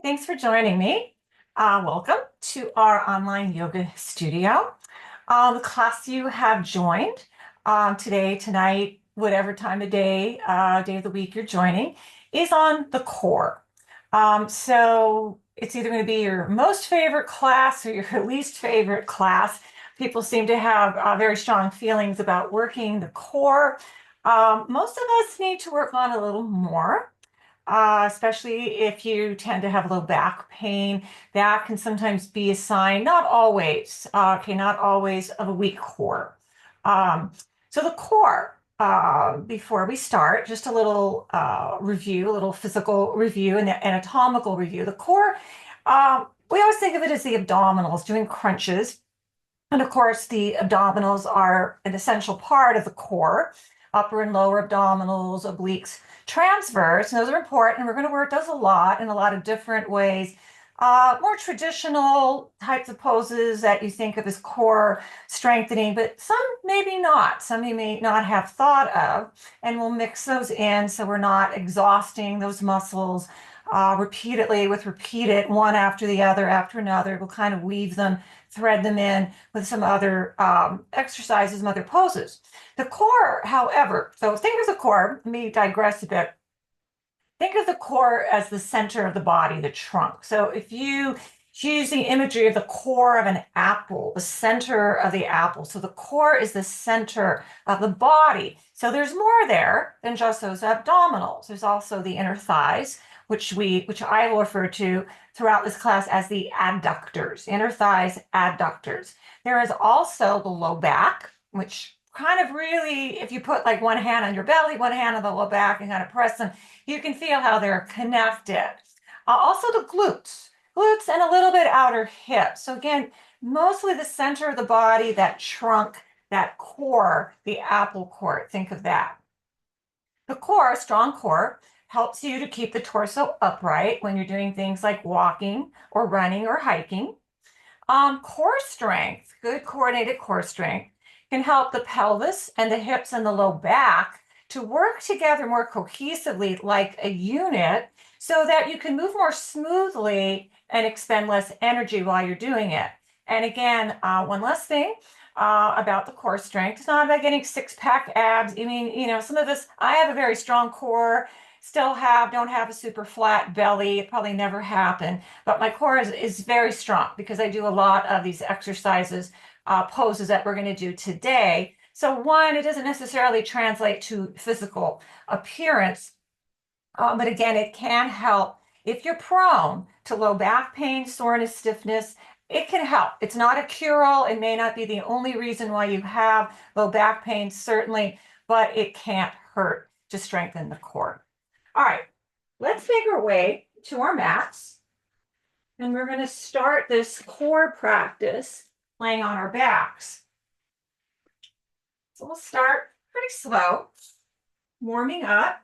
Thanks for joining me. Welcome to our online yoga studio. The class you have joined today, tonight, whatever time of day, day of the week you're joining, is on the core. So it's either going to be your most favorite class or your least favorite class. People seem to have very strong feelings about working the core. Most of us need to work on a little more especially if you tend to have low back pain. That can sometimes be a sign, not always, not always of a weak core. So the core, before we start, just a little review, a little physical review and anatomical review. The core, we always think of it as the abdominals, doing crunches. And of course, the abdominals are an essential part of the core, upper and lower abdominals, obliques, transverse. And those are important. We're going to work those a lot in a lot of different ways. More traditional types of poses that you think of as core strengthening, but some maybe not. Some you may not have thought of, and we'll mix those in so we're not exhausting those muscles repeatedly with repeated one after the other after another. We'll kind of weave them, thread them in with some other exercises, some other poses. The core, however, so think of the core, let me digress a bit. Think of the core as the center of the body, the trunk. So if you use the imagery of the core of an apple, the center of the apple. So the core is the center of the body. So there's more there than just those abdominals. There's also the inner thighs, which I will refer to throughout this class as the adductors, inner thighs, adductors. There is also the low back, which kind of really, if you put like one hand on your belly, one hand on the low back and kind of press them, you can feel how they're connected. Also the glutes and a little bit outer hip. So again, mostly the center of the body, that trunk, that core, the apple core, think of that. The core, strong core, helps you to keep the torso upright when you're doing things like walking or running or hiking. Core strength, good coordinated core strength, can help the pelvis and the hips and the low back to work together more cohesively like a unit so that you can move more smoothly and expend less energy while you're doing it. And again, one last thing about the core strength. It's not about getting six-pack abs. I mean, some of us, I have a very strong core, don't have a super flat belly. It probably never happened, but my core is very strong because I do a lot of these exercises, poses that we're going to do today. So one, it doesn't necessarily translate to physical appearance, but again, it can help if you're prone to low back pain, soreness, stiffness. It can help. It's not a cure-all. It may not be the only reason why you have low back pain, certainly, but it can't hurt to strengthen the core. All right, let's make our way to our mats. And we're going to start this core practice laying on our backs. So we'll start pretty slow, warming up,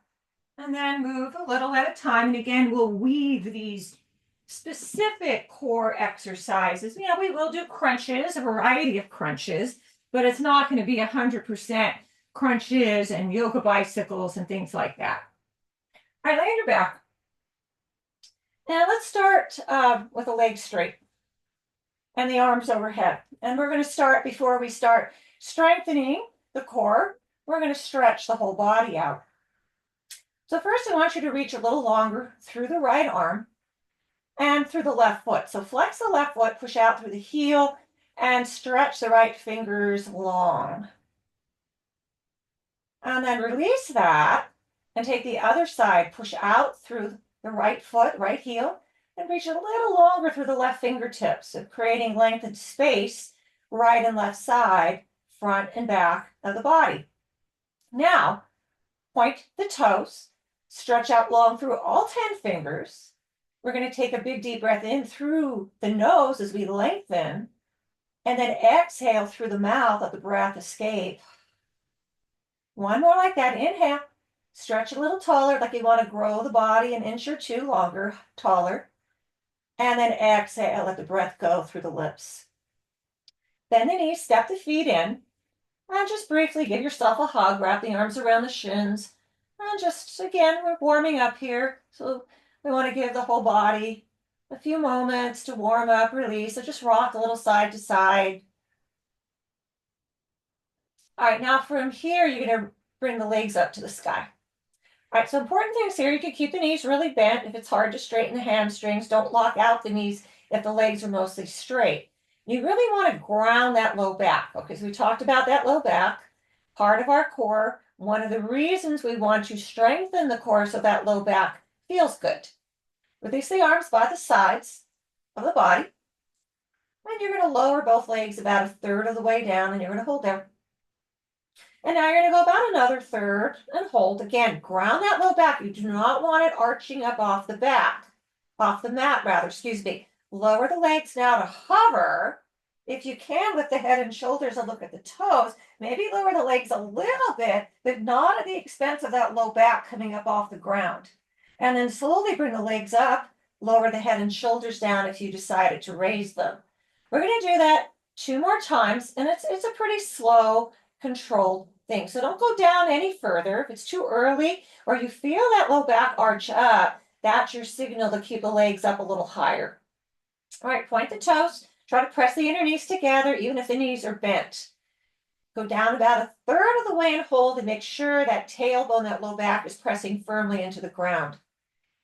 and then move a little at a time. And again, we'll weave these specific core exercises. We will do crunches, a variety of crunches, but it's not going to be 100% crunches and yoga bicycles and things like that. All right, lay on your back. Now let's start with the legs straight and the arms overhead. And we're going to start, before we start strengthening the core, we're going to stretch the whole body out. So first I want you to reach a little longer through the right arm and through the left foot. So flex the left foot, push out through the heel, and stretch the right fingers long. And then release that and take the other side, push out through the right foot, right heel, and reach a little longer through the left fingertips, so creating length and space, right and left side, front and back of the body. Now, point the toes, stretch out long through all 10 fingers. We're going to take a big deep breath in through the nose as we lengthen, and then exhale through the mouth, let the breath escape. One more like that. Inhale, stretch a little taller, like you want to grow the body an inch or two longer, taller. And then exhale, let the breath go through the lips. Bend the knees, step the feet in, and just briefly give yourself a hug, wrap the arms around the shins. And just, again, we're warming up here. So we want to give the whole body a few moments to warm up, release. So just rock a little side to side. All right, now from here, you're going to bring the legs up to the sky. All right, so important things here, you can keep the knees really bent. If it's hard to straighten the hamstrings, don't lock out the knees if the legs are mostly straight. You really want to ground that low back. Okay, so we talked about that low back, part of our core. One of the reasons we want to strengthen the core so that low back feels good. Release the arms by the sides of the body. And you're going to lower both legs about a third of the way down, and you're going to hold there. And now you're going to go about another third and hold. Again, ground that low back. You do not want it arching up off the back, off the mat rather, excuse me. Lower the legs now to hover. If you can, lift the head and shoulders and look at the toes. Maybe lower the legs a little bit, but not at the expense of that low back coming up off the ground. And then slowly bring the legs up, lower the head and shoulders down if you decided to raise them. We're going to do that 2 more times, and it's a pretty slow, controlled thing. So don't go down any further. If it's too early or you feel that low back arch up, that's your signal to keep the legs up a little higher. All right, point the toes. Try to press the inner knees together, even if the knees are bent. Go down about a third of the way and hold, and make sure that tailbone, that low back, is pressing firmly into the ground.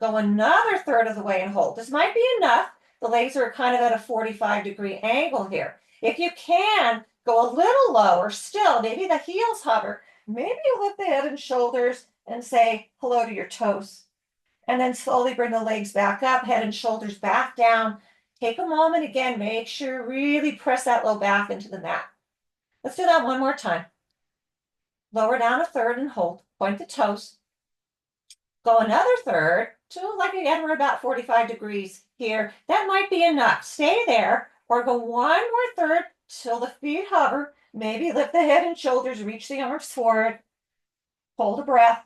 Go another third of the way and hold. This might be enough. The legs are kind of at a 45-degree angle here. If you can, go a little lower still. Maybe the heels hover. Maybe you lift the head and shoulders and say hello to your toes. And then slowly bring the legs back up, head and shoulders back down. Take a moment again. Make sure you really press that low back into the mat. Let's do that one more time. Lower down a third and hold. Point the toes. Go another third. So like again, we're about 45 degrees here. That might be enough. Stay there or go one more third till the feet hover. Maybe lift the head and shoulders, reach the arms forward. Hold a breath.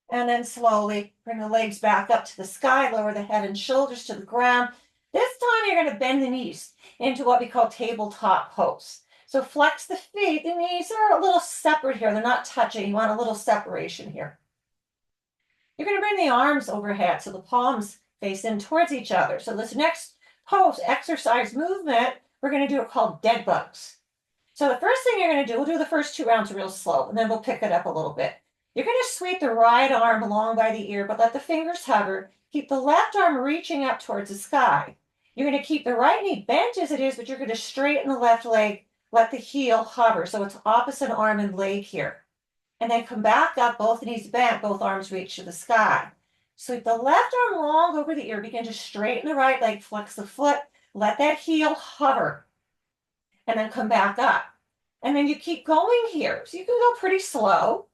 And then slowly bring the legs back up to the sky, lower the head and shoulders to the ground. This time you're going to bend the knees into what we call tabletop pose. So flex the feet. The knees are a little separate here. They're not touching. You want a little separation here. You're going to bring the arms overhead so the palms face in towards each other. So this next pose, exercise movement, we're going to do it called dead bugs. So the first thing you're going to do, we'll do the first 2 rounds real slow, and then we'll pick it up a little bit. You're going to sweep the right arm along by the ear, but let the fingers hover. Keep the left arm reaching up towards the sky. You're going to keep the right knee bent as it is, but you're going to straighten the left leg. Let the heel hover. So it's opposite arm and leg here. And then come back up, both knees bent, both arms reach to the sky. Sweep the left arm long over the ear. Begin to straighten the right leg, flex the foot. Let that heel hover. And then come back up. And then you keep going here. So you can go pretty slow.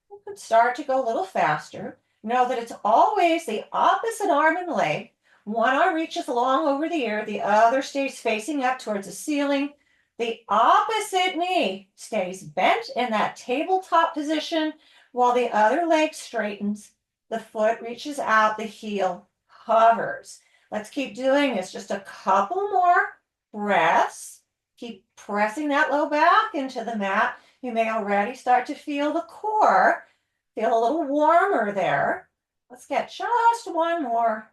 You can start to go a little faster. Know that it's always the opposite arm and leg. One arm reaches long over the ear. The other stays facing up towards the ceiling. The opposite knee stays bent in that tabletop position while the other leg straightens. The foot reaches out, the heel hovers. Let's keep doing this. Just a couple more breaths. Keep pressing that low back into the mat. You may already start to feel the core. Feel a little warmer there. Let's get just one more.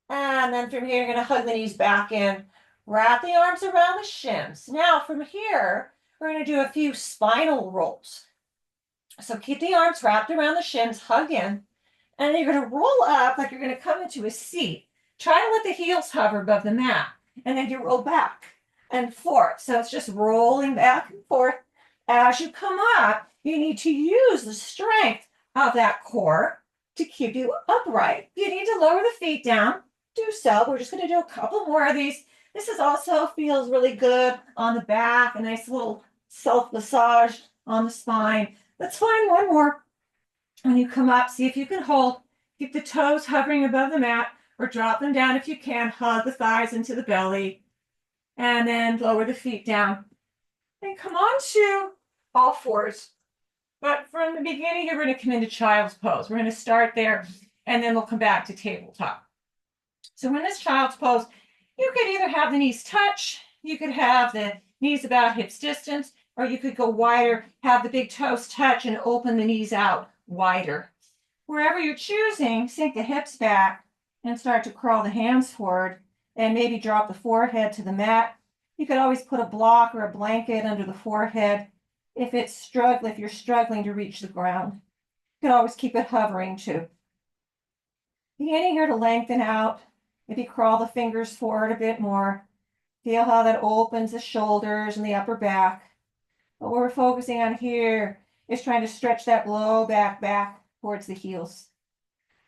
And then from here, you're going to hug the knees back in. Wrap the arms around the shins. Now from here, we're going to do a few spinal rolls. So keep the arms wrapped around the shins, hug in, and then you're going to roll up like you're going to come into a seat. Try to let the heels hover above the mat, and then you roll back and forth. So it's just rolling back and forth. As you come up, you need to use the strength of that core to keep you upright. You need to lower the feet down. Do so. We're just going to do a couple more of these. This is also feels really good on the back, a nice little self-massage on the spine. Let's find one more. When you come up, see if you can hold. Keep the toes hovering above the mat or drop them down if you can. Hug the thighs into the belly. And then lower the feet down. And come on to all fours. But from the beginning, you're going to come into child's pose. We're going to start there, and then we'll come back to tabletop. So in this child's pose, you could either have the knees touch, you could have the knees about hips distance, or you could go wider, have the big toes touch and open the knees out wider. Wherever you're choosing, sink the hips back and start to crawl the hands forward and maybe drop the forehead to the mat. You could always put a block or a blanket under the forehead if you're struggling to reach the ground. You can always keep it hovering too. Beginning here to lengthen out. Maybe crawl the fingers forward a bit more. Feel how that opens the shoulders and the upper back. What we're focusing on here is trying to stretch that low back towards the heels.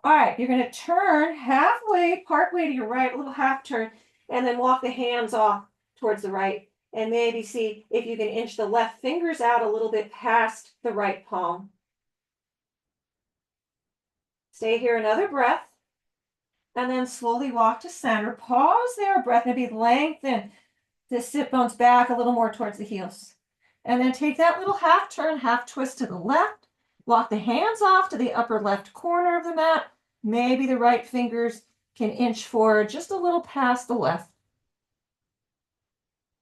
All right, you're going to turn halfway, partway to your right, a little half turn, and then walk the hands off towards the right. And maybe see if you can inch the left fingers out a little bit past the right palm. Stay here another breath. And then slowly walk to center. Pause there, breath maybe lengthen the sit bones back a little more towards the heels. And then take that little half turn, half twist to the left. Walk the hands off to the upper left corner of the mat. Maybe the right fingers can inch forward just a little past the left.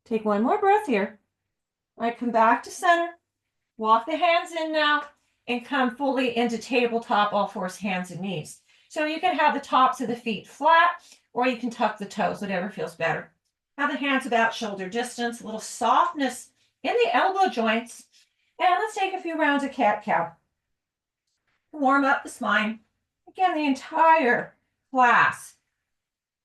Take one more breath here. All right, come back to center. Walk the hands in now and come fully into tabletop, all fours, hands and knees. So you can have the tops of the feet flat, or you can tuck the toes, whatever feels better. Have the hands about shoulder distance, a little softness in the elbow joints. And let's take a few rounds of cat-cow. Warm up the spine. Again, the entire class,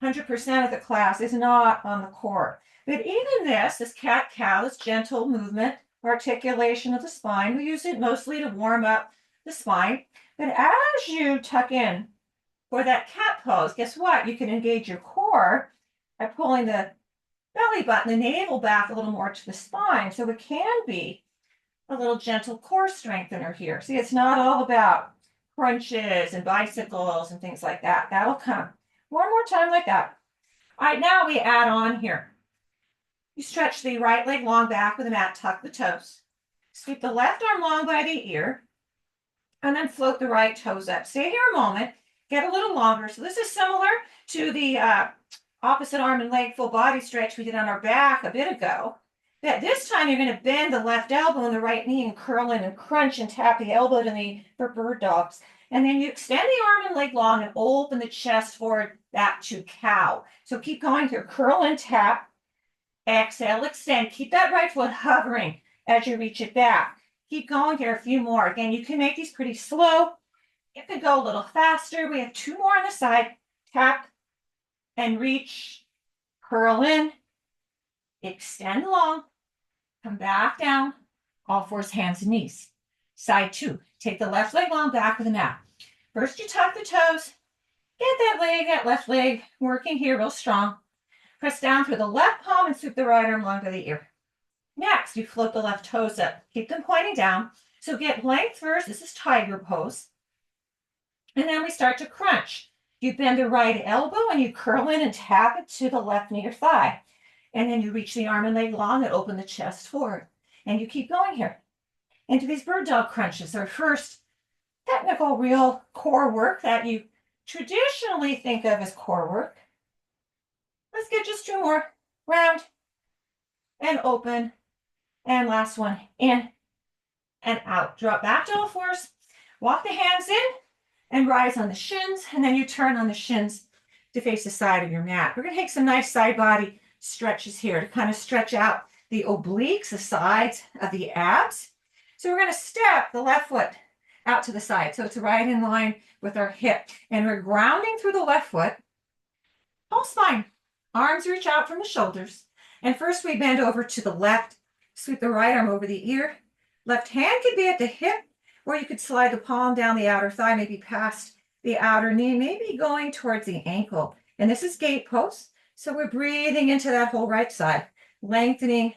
100% of the class is not on the core. But even this cat-cow, this gentle movement, articulation of the spine, we use it mostly to warm up the spine. But as you tuck in for that cat pose, guess what? You can engage your core by pulling the belly button, the navel back a little more to the spine. So it can be a little gentle core strengthener here. See, it's not all about crunches and bicycles and things like that. That'll come. One more time like that. All right, now we add on here. You stretch the right leg long back with the mat, tuck the toes. Sweep the left arm long by the ear, and then float the right toes up. Stay here a moment, get a little longer. So this is similar to the opposite arm and leg full body stretch we did on our back a bit ago. But this time you're going to bend the left elbow and the right knee and curl in and crunch and tap the elbow to the knee for bird dogs. And then you extend the arm and leg long and open the chest forward back to cow. So keep going here. Curl and tap. Exhale, extend. Keep that right foot hovering as you reach it back. Keep going here, a few more. Again, you can make these pretty slow. You can go a little faster. We have two more on the side. Tap and reach. Curl in. Extend long. Come back down. All fours, hands and knees. Side two. Take the left leg long back with the mat. First, you tuck the toes. Get that left leg working here real strong. Press down through the left palm and sweep the right arm long to the ear. Next, you float the left toes up. Keep them pointing down. So get length first. This is tiger pose. And then we start to crunch. You bend the right elbow and you curl in and tap it to the left knee or thigh. And then you reach the arm and leg long and open the chest forward. And you keep going here. Into these bird dog crunches. Our first technical, real core work that you traditionally think of as core work. Let's get just two more. Round and open. And last one, in and out. Drop back to all fours. Walk the hands in and rise on the shins. And then you turn on the shins to face the side of your mat. We're going to take some nice side body stretches here to kind of stretch out the obliques, the sides of the abs. So we're going to step the left foot out to the side. So it's right in line with our hip. And we're grounding through the left foot. Whole spine. Arms reach out from the shoulders. And first we bend over to the left. Sweep the right arm over the ear. Left hand could be at the hip, or you could slide the palm down the outer thigh, maybe past the outer knee, maybe going towards the ankle. And this is gate pose. So we're breathing into that whole right side, lengthening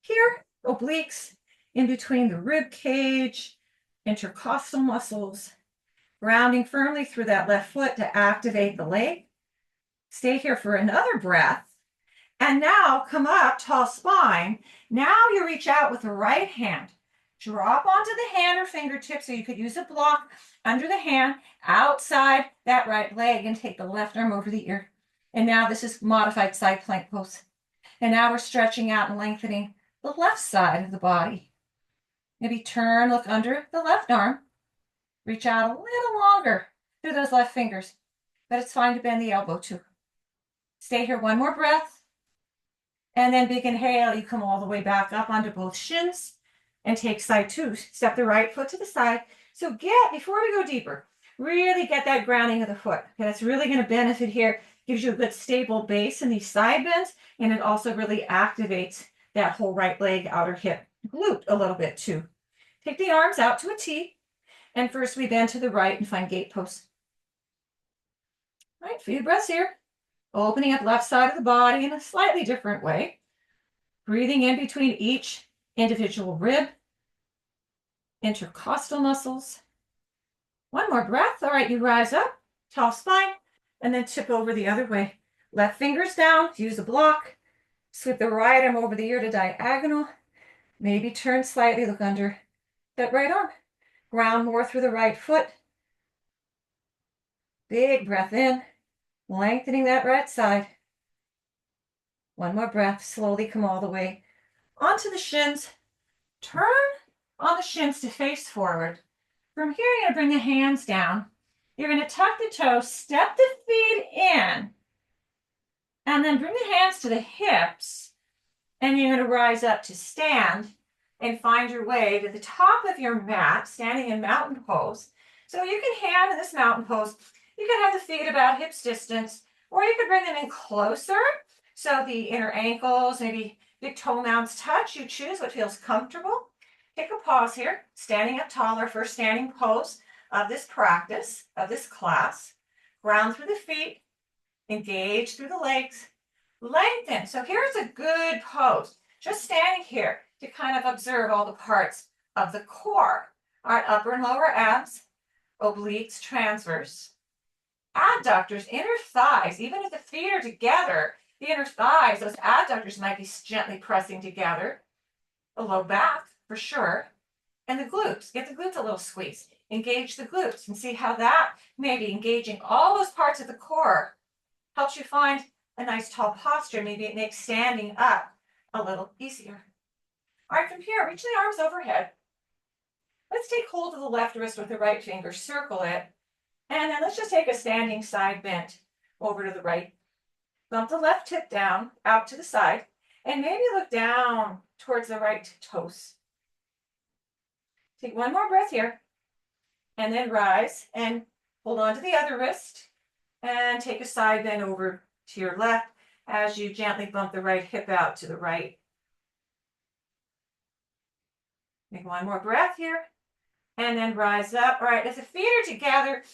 here, obliques, in between the rib cage, intercostal muscles, grounding firmly through that left foot to activate the leg. Stay here for another breath. And now come up, tall spine. Now you reach out with the right hand. Drop onto the hand or fingertip, so you could use a block under the hand, outside that right leg, and take the left arm over the ear. And now this is modified side plank pose. And now we're stretching out and lengthening the left side of the body. Maybe turn, look under the left arm. Reach out a little longer through those left fingers. but it's fine to bend the elbow too. Stay here, one more breath. And then big inhale, you come all the way back up onto both shins and take side two. Step the right foot to the side. So before we go deeper, really get that grounding of the foot. Okay, that's really going to benefit here. Gives you a good stable base in these side bends, and it also really activates that whole right leg, outer hip, glute a little bit too. Take the arms out to a T, and first we bend to the right and find gate pose. All right, few breaths here. Opening up left side of the body in a slightly different way. Breathing in between each individual rib, intercostal muscles. One more breath. All right, you rise up, tall spine, and then tip over the other way. Left fingers down, use a block. Sweep the right arm over the ear to diagonal. Maybe turn slightly, look under that right arm. Ground more through the right foot. Big breath in, lengthening that right side. One more breath, slowly come all the way onto the shins. Turn on the shins to face forward. From here, you're going to bring the hands down. You're going to tuck the toes, step the feet in, and then bring the hands to the hips. And you're going to rise up to stand and find your way to the top of your mat, standing in mountain pose. So you can hand in this mountain pose. You can have the feet about hips distance, or you could bring them in closer. So the inner ankles, maybe big toe mounds touch. You choose what feels comfortable. Take a pause here, standing up taller, first standing pose of this practice, of this class. Ground through the feet, engage through the legs, lengthen. So here's a good pose. Just standing here to kind of observe all the parts of the core. All right, upper and lower abs, obliques, transverse, adductors, inner thighs. Even if the feet are together, the inner thighs, those adductors might be gently pressing together. The low back, for sure. And the glutes, get the glutes a little squeeze. Engage the glutes and see how that maybe engaging all those parts of the core helps you find a nice tall posture. Maybe it makes standing up a little easier. All right, from here, reach the arms overhead. Let's take hold of the left wrist with the right finger, circle it, and then let's just take a standing side bend over to the right. Bump the left hip down, out to the side, and maybe look down towards the right toes. Take one more breath here, and then rise and hold on to the other wrist, and take a side bend over to your left as you gently bump the right hip out to the right. Take one more breath here, and then rise up. All right, as the feet are together,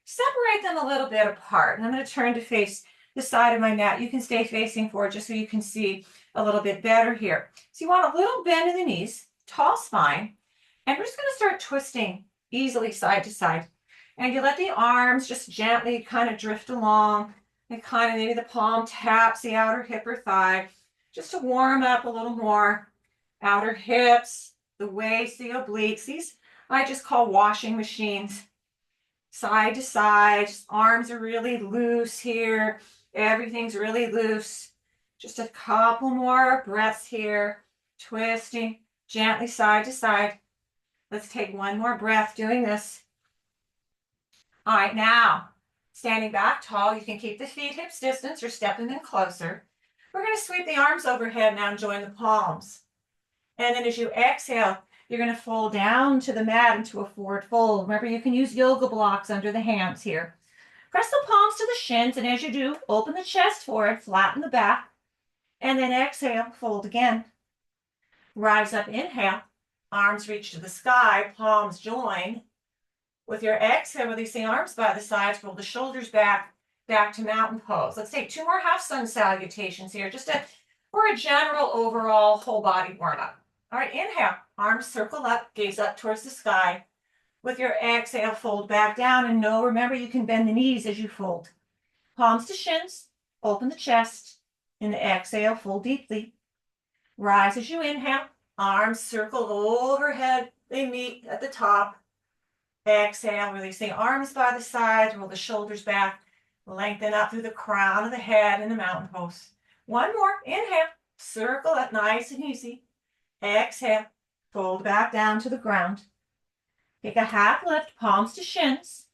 separate them a little bit apart. And I'm going to turn to face the side of my mat. You can stay facing forward just so you can see a little bit better here. So you want a little bend in the knees, tall spine, and we're just going to start twisting easily side to side. And you let the arms just gently kind of drift along, and kind of maybe the palm taps the outer hip or thigh, just to warm up a little more. Outer hips, the waist, the obliques. These I just call washing machines. Side to side, arms are really loose here. Everything's really loose. Just a couple more breaths here. Twisting gently side to side. Let's take one more breath doing this. All right, now, standing back tall, you can keep the feet hips distance or step them in closer. We're going to sweep the arms overhead now and join the palms. And then as you exhale, you're going to fold down to the mat into a forward fold. Remember, you can use yoga blocks under the hands here. Press the palms to the shins, and as you do, open the chest forward, flatten the back, and then exhale, fold again. Rise up, inhale, arms reach to the sky, palms join. With your exhale, release the arms by the sides, roll the shoulders back, back to mountain pose. Let's take two more half sun salutations here, just for a general overall whole body warm up. All right, inhale, arms circle up, gaze up towards the sky. With your exhale, fold back down, and remember you can bend the knees as you fold. Palms to shins, open the chest. In the exhale, fold deeply. Rise as you inhale, arms circle overhead, they meet at the top. Exhale, release the arms by the sides, roll the shoulders back, lengthen up through the crown of the head in the mountain pose. One more, inhale, circle it nice and easy. Exhale, fold back down to the ground. Take a half lift, palms to shins,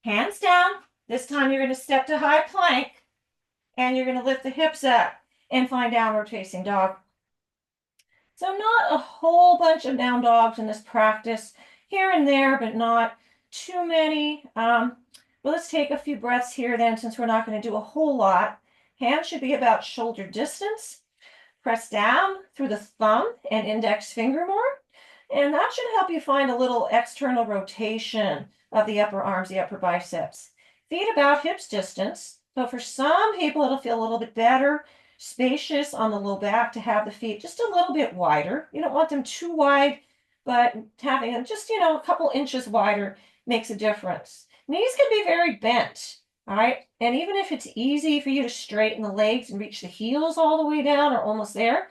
hands down, This time you're going to step to high plank and you're going to lift the hips up and find downward facing dog. So not a whole bunch of down dogs in this practice, here and there, but not too many. But let's take a few breaths here then, since we're not going to do a whole lot. Hands should be about shoulder distance. Press down through the thumb and index finger more. And that should help you find a little external rotation of the upper arms, the upper biceps. Feet about hips distance. So for some people, it'll feel a little bit better, spacious on the low back to have the feet just a little bit wider. You don't want them too wide, but having them just, a couple inches wider makes a difference. Knees can be very bent. All right, and even if it's easy for you to straighten the legs and reach the heels all the way down or almost there,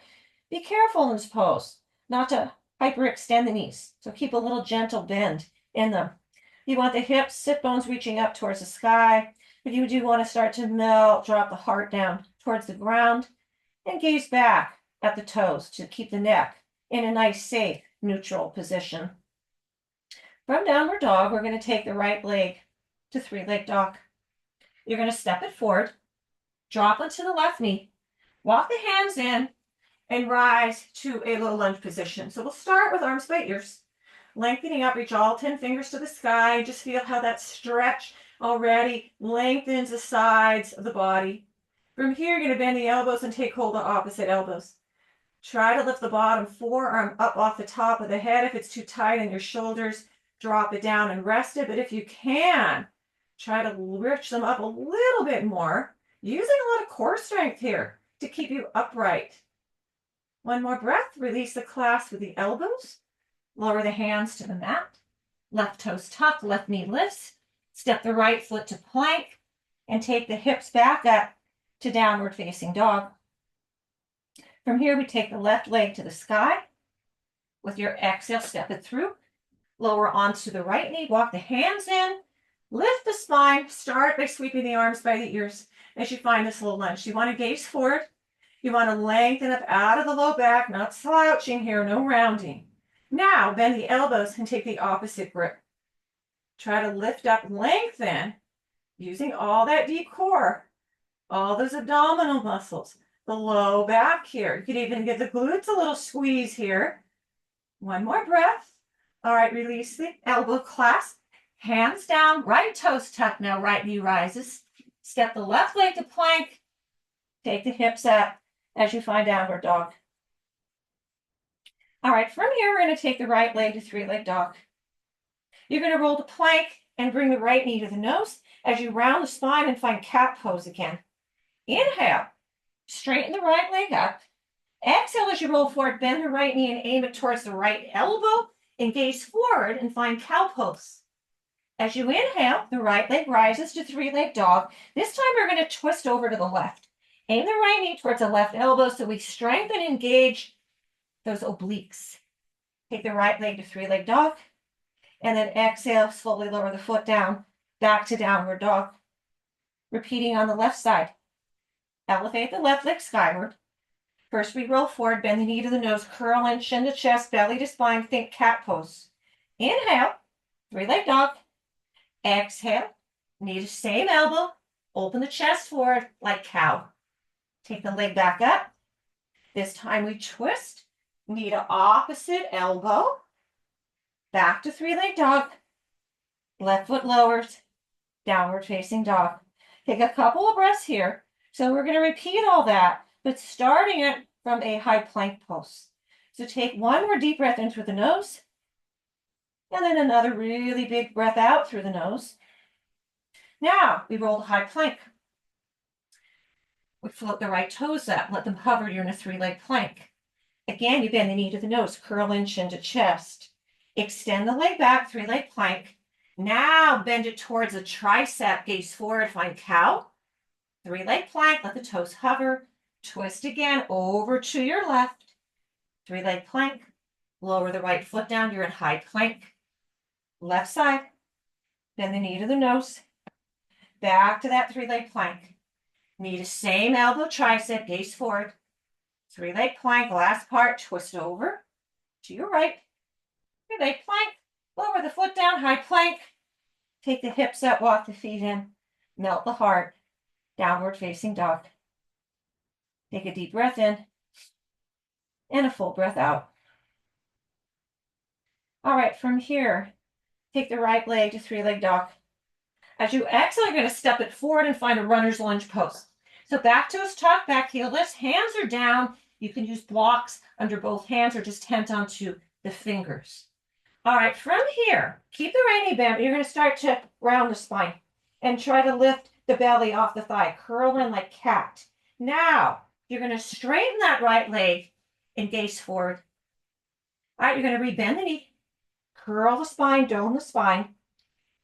be careful in this pose not to hyperextend the knees. So keep a little gentle bend in them. You want the hips, sit bones reaching up towards the sky, but you do want to start to melt, drop the heart down towards the ground, and gaze back at the toes to keep the neck in a nice, safe, neutral position. From downward dog, we're going to take the right leg to three-leg dog. You're going to step it forward, drop onto the left knee, walk the hands in, and rise to a low lunge position. So we'll start with arms by ears, lengthening up, reach all 10 fingers to the sky. Just feel how that stretch already lengthens the sides of the body. From here, you're going to bend the elbows and take hold of opposite elbows. Try to lift the bottom forearm up off the top of the head. If it's too tight on your shoulders, drop it down and rest it. But if you can, try to lift them up a little bit more, using a lot of core strength here to keep you upright. One more breath. Release the clasp with the elbows. Lower the hands to the mat. Left toes tucked, left knee lifts. Step the right foot to plank and take the hips back up to downward facing dog. From here, we take the left leg to the sky. With your exhale, step it through. Lower onto the right knee, walk the hands in. Lift the spine. Start by sweeping the arms by the ears as you find this low lunge. You want to gaze forward. You want to lengthen up out of the low back, not slouching here, no rounding. Now, bend the elbows and take the opposite grip. Try to lift up, lengthen, using all that deep core, all those abdominal muscles, the low back here. You could even give the glutes a little squeeze here. One more breath. All right, release the elbow clasp. Hands down, right toes tucked now, right knee rises. Step the left leg to plank. Take the hips up as you find downward dog. All right, from here, we're going to take the right leg to three-leg dog. You're going to roll to plank and bring the right knee to the nose as you round the spine and find cat pose again. Inhale, straighten the right leg up. Exhale as you roll forward, bend the right knee and aim it towards the right elbow and gaze forward and find cow pose. As you inhale, the right leg rises to three-leg dog. This time we're going to twist over to the left. Aim the right knee towards the left elbow so we strengthen and engage those obliques. Take the right leg to three-leg dog. And then exhale, slowly lower the foot down, back to downward dog. Repeating on the left side. Elevate the left leg skyward. First we roll forward, bend the knee to the nose, curl in, chin to chest, belly to spine, think cat pose. Inhale, three-leg dog. Exhale, knee to same elbow, open the chest forward like cow. Take the leg back up. This time we twist, knee to opposite elbow, back to three-leg dog, left foot lowers, downward facing dog. Take a couple of breaths here. So we're going to repeat all that, but starting it from a high plank pose. So take one more deep breath in through the nose, and then another really big breath out through the nose. Now we roll the high plank. We float the right toes up, let them hover. You're in a three-leg plank. Again, you bend the knee to the nose, curl in, chin to chest. Extend the leg back, three-leg plank. Now bend it towards a tricep, gaze forward, find cow. Three-leg plank, let the toes hover. Twist again, over to your left. Three-leg plank. Lower the right foot down, you're in high plank. Left side, bend the knee to the nose. Back to that three-leg plank. Knee to same elbow, tricep, gaze forward. Three-leg plank, last part, twist over to your right. Three-leg plank, lower the foot down, high plank. Take the hips up, walk the feet in. Melt the heart. Downward facing dog. Take a deep breath in and a full breath out. All right, from here, take the right leg to three-leg dog. As you exhale, you're going to step it forward and find a runner's lunge pose. So back toes tuck, back heel lifts, hands are down. You can use blocks under both hands or just tent onto the fingers. All right, from here, keep the rainy band, but you're going to start to round the spine and try to lift the belly off the thigh. Curl in like cat. Now, you're going to straighten that right leg and gaze forward. All right, you're going to rebend the knee. Curl the spine, dome the spine.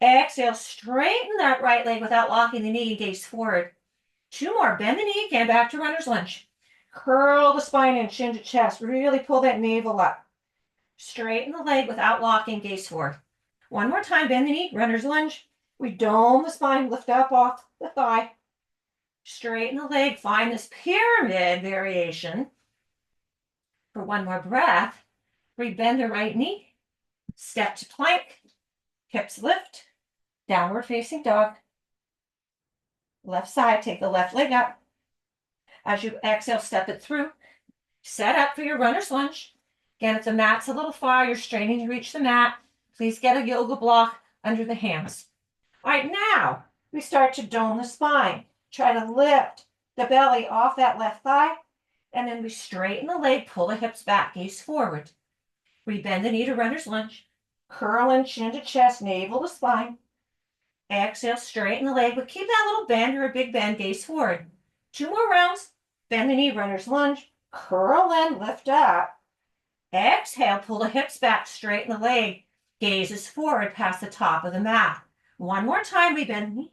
Exhale, straighten that right leg without locking the knee and gaze forward. Two more. Bend the knee again, back to runner's lunge. Curl the spine in, chin to chest. Really pull that navel up. Straighten the leg without locking, gaze forward. One more time, bend the knee, runner's lunge. We dome the spine, lift up off the thigh. Straighten the leg, find this pyramid variation. For one more breath, rebend the right knee, step to plank, hips lift, downward facing dog. Left side, take the left leg up. As you exhale, step it through. Set up for your runner's lunge. Again, if the mat's a little far, you're straining to reach the mat, please get a yoga block under the hands. All right, now we start to dome the spine. Try to lift the belly off that left thigh, and then we straighten the leg, pull the hips back, gaze forward. We bend the knee to runner's lunge. Curl in, chin to chest, navel to spine. Exhale, straighten the leg, but keep that little bend or a big bend, gaze forward. Two more rounds. Bend the knee, runner's lunge. Curl in, lift up. Exhale, pull the hips back, straighten the leg. Gazes forward past the top of the mat. One more time, we bend the knee.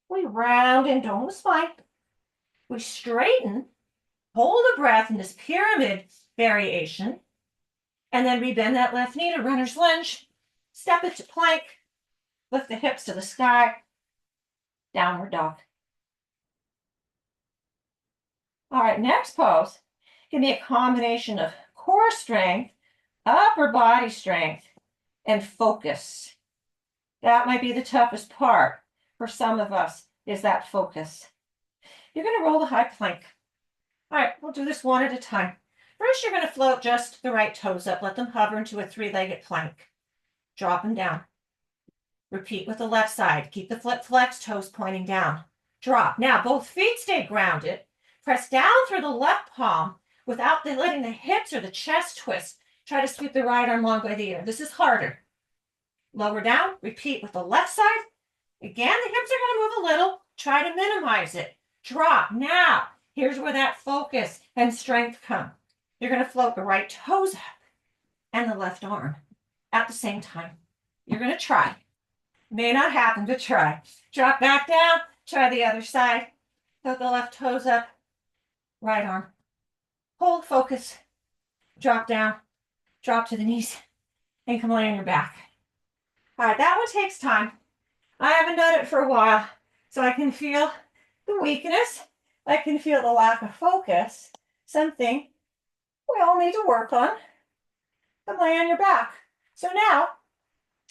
We round and dome the spine. We straighten, hold a breath in this pyramid variation. And then we bend that left knee to runner's lunge. Step it to plank. Lift the hips to the sky. Downward dog. All right, next pose can be a combination of core strength, upper body strength, and focus. That might be the toughest part for some of us, is that focus. You're going to roll the high plank. All right, we'll do this one at a time. First, you're going to float just the right toes up. Let them hover into a three-legged plank. Drop them down. Repeat with the left side. Keep the foot flexed, toes pointing down. Drop. Now, both feet stay grounded. Press down through the left palm without letting the hips or the chest twist. Try to sweep the right arm long by the ear. This is harder. Lower down. Repeat with the left side. Again, the hips are going to move a little. Try to minimize it. Drop. Now, here's where that focus and strength come. You're going to float the right toes up and the left arm at the same time. You're going to try. May not happen, but try. Drop back down. Try the other side. Float the left toes up. Right arm. Hold focus. Drop down. Drop to the knees. And come lay on your back. All right, that one takes time. I haven't done it for a while, so I can feel the weakness. I can feel the lack of focus. Something we all need to work on. Come lay on your back. So now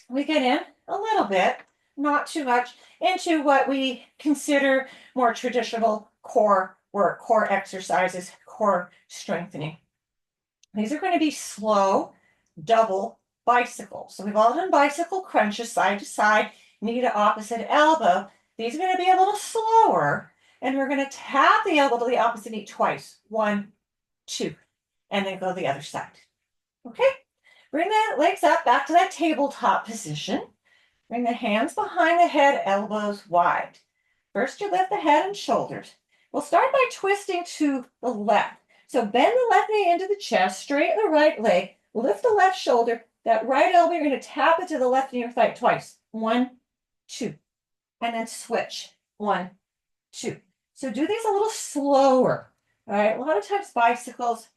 we get in a little bit, not too much, into what we consider more traditional core work, core exercises, core strengthening. These are going to be slow double bicycles. So we've all done bicycle crunches side to side, knee to opposite elbow. These are going to be a little slower, and we're going to tap the elbow to the opposite knee twice. 1, 2, and then go the other side. Okay? Bring the legs up back to that tabletop position. Bring the hands behind the head, elbows wide. First, you lift the head and shoulders. We'll start by twisting to the left. So bend the left knee into the chest, straighten the right leg, lift the left shoulder. That right elbow, you're going to tap it to the left knee or thigh twice. 1, 2. And then switch. 1, 2. So do these a little slower. All right? A lot of times bicycles,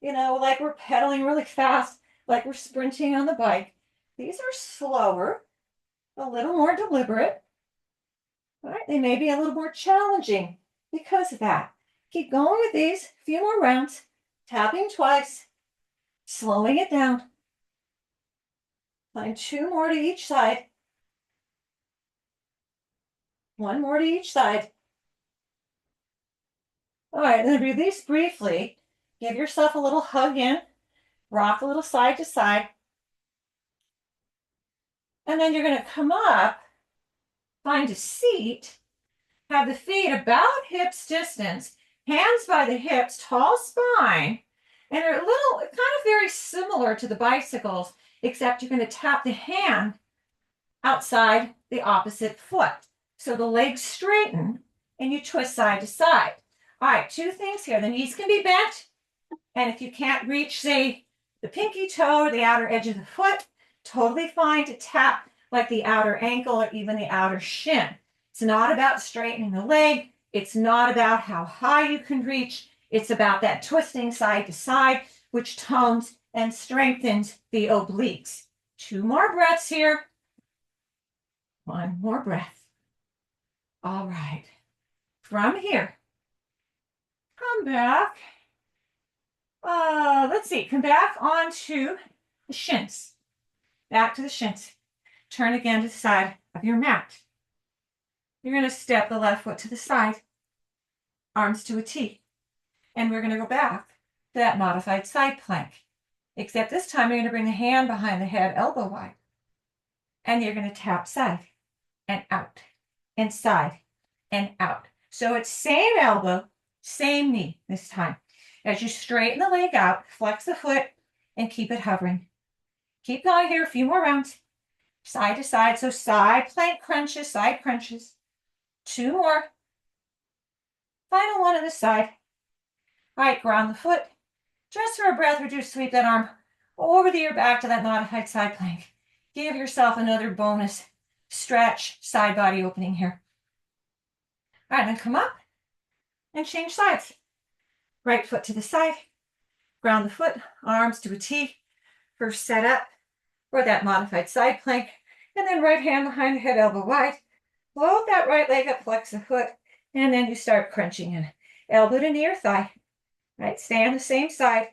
like we're pedaling really fast, like we're sprinting on the bike. These are slower, a little more deliberate. All right? They may be a little more challenging because of that. Keep going with these. A few more rounds. Tapping twice. Slowing it down. Find 2 more to each side. One more to each side. All right, then release briefly. Give yourself a little hug in. Rock a little side to side. And then you're going to come up, find a seat, have the feet about hips distance, hands by the hips, tall spine. And they're a little, kind of very similar to the bicycles, except you're going to tap the hand outside the opposite foot. So the legs straighten and you twist side to side. All right, two things here. The knees can be bent. And if you can't reach, say, the pinky toe or the outer edge of the foot, totally fine to tap like the outer ankle or even the outer shin. It's not about straightening the leg. It's not about how high you can reach. It's about that twisting side to side, which tones and strengthens the obliques. Two more breaths here. One more breath. All right. From here, come back. Let's see, come back onto the shins. Back to the shins. Turn again to the side of your mat. You're going to step the left foot to the side, arms to a T. And we're going to go back to that modified side plank. Except this time you're going to bring the hand behind the head, elbow wide. And you're going to tap side and out, and side and out. So it's same elbow, same knee this time. As you straighten the leg out, flex the foot, and keep it hovering. Keep going here, a few more rounds. Side to side, so side plank crunches, side crunches. Two more. Final one on the side. All right, ground the foot. Just for a breath or two, sweep that arm over the ear back to that modified side plank. Give yourself another bonus stretch, side body opening here. All right, then come up and change sides. Right foot to the side, ground the foot, arms to a T. First set up for that modified side plank, and then right hand behind the head, elbow wide. Float that right leg up, flex the foot, and then you start crunching in. Elbow to knee or thigh. Right, stay on the same side.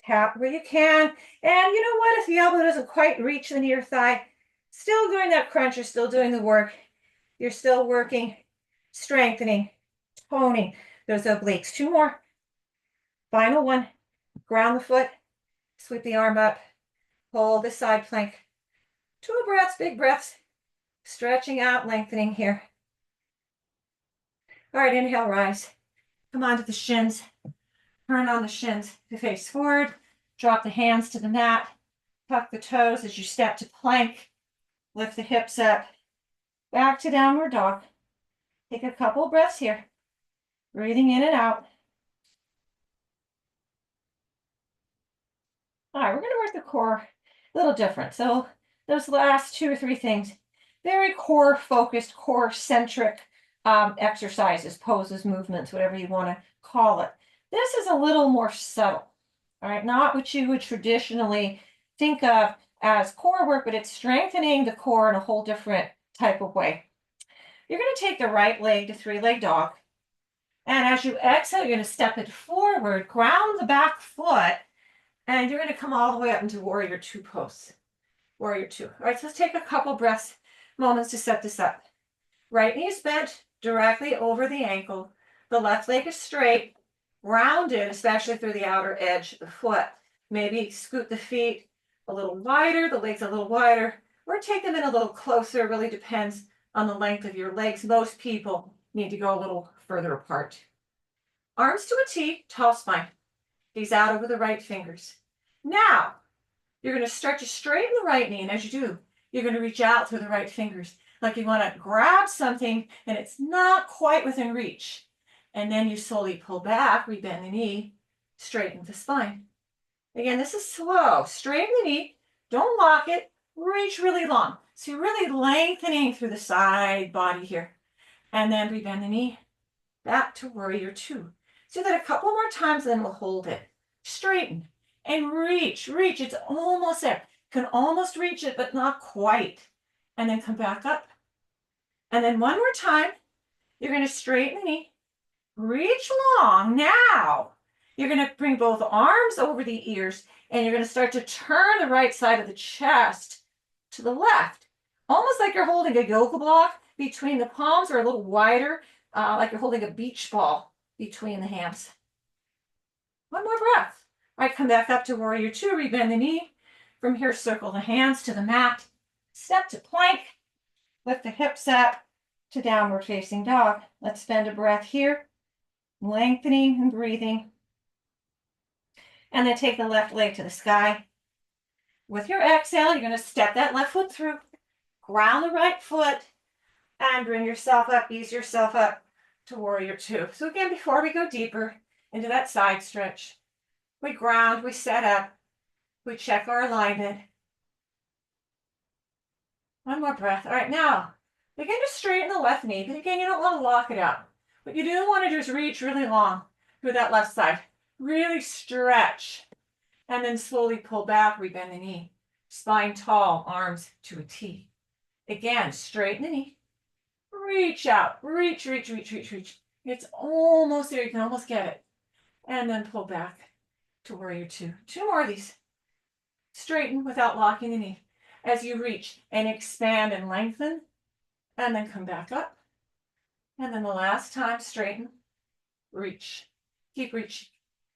Tap where you can. And you know what? If the elbow doesn't quite reach the knee or thigh, still doing that crunch, you're still doing the work. You're still working, strengthening, toning those obliques. Two more. Final one. Ground the foot. Sweep the arm up. Hold the side plank. Two breaths, big breaths. Stretching out, lengthening here. All right, inhale, rise. Come onto the shins. Turn on the shins to face forward. Drop the hands to the mat. Tuck the toes as you step to plank. Lift the hips up. Back to downward dog. Take a couple breaths here. Breathing in and out. All right, we're going to work the core a little different. So those last two or three things, very core focused, core centric exercises, poses, movements, whatever you want to call it. This is a little more subtle, all right? Not what you would traditionally think of as core work, but it's strengthening the core in a whole different type of way. You're going to take the right leg to three-leg dog. And as you exhale, you're going to step it forward, ground the back foot, and you're going to come all the way up into warrior two pose. Warrior two. All right, so let's take a couple breaths, moments to set this up. Right knee is bent directly over the ankle. The left leg is straight, rounded, especially through the outer edge of the foot. Maybe scoot the feet a little wider, the legs a little wider, or take them in a little closer. It really depends on the length of your legs. Most people need to go a little further apart. Arms to a T, tall spine. Gaze out over the right fingers. Now, you're going to start to straighten the right knee, and as you do, you're going to reach out through the right fingers, like you want to grab something and it's not quite within reach. And then you slowly pull back, rebend the knee, straighten the spine. Again, this is slow. Straighten the knee, don't lock it, reach really long. So you're really lengthening through the side body here. And then rebend the knee, back to warrior two. Do that a couple more times, then we'll hold it. Straighten and reach, reach. It's almost there. You can almost reach it, but not quite. And then come back up. And then one more time, you're going to straighten the knee, reach long. Now, you're going to bring both arms over the ears, and you're going to start to turn the right side of the chest to the left. Almost like you're holding a yoga block. between the palms or a little wider, like you're holding a beach ball between the hands. One more breath. All right, come back up to warrior two, rebend the knee. From here, circle the hands to the mat. Step to plank. Lift the hips up to downward facing dog. Let's spend a breath here, lengthening and breathing. And then take the left leg to the sky. With your exhale, you're going to step that left foot through, ground the right foot, and bring yourself up, ease yourself up to warrior two. So again, before we go deeper into that side stretch, we ground, we set up, we check our alignment. One more breath. All right, now begin to straighten the left knee, but again, you don't want to lock it up. What you do want to do is reach really long through that left side. Really stretch, and then slowly pull back, rebend the knee. Spine tall, arms to a T. Again, straighten the knee. Reach out, reach, reach, reach, reach, reach. It's almost there, you can almost get it. And then pull back to warrior two. Two more of these. Straighten without locking the knee. As you reach and expand and lengthen, and then come back up. And then the last time, straighten, reach. Keep reaching,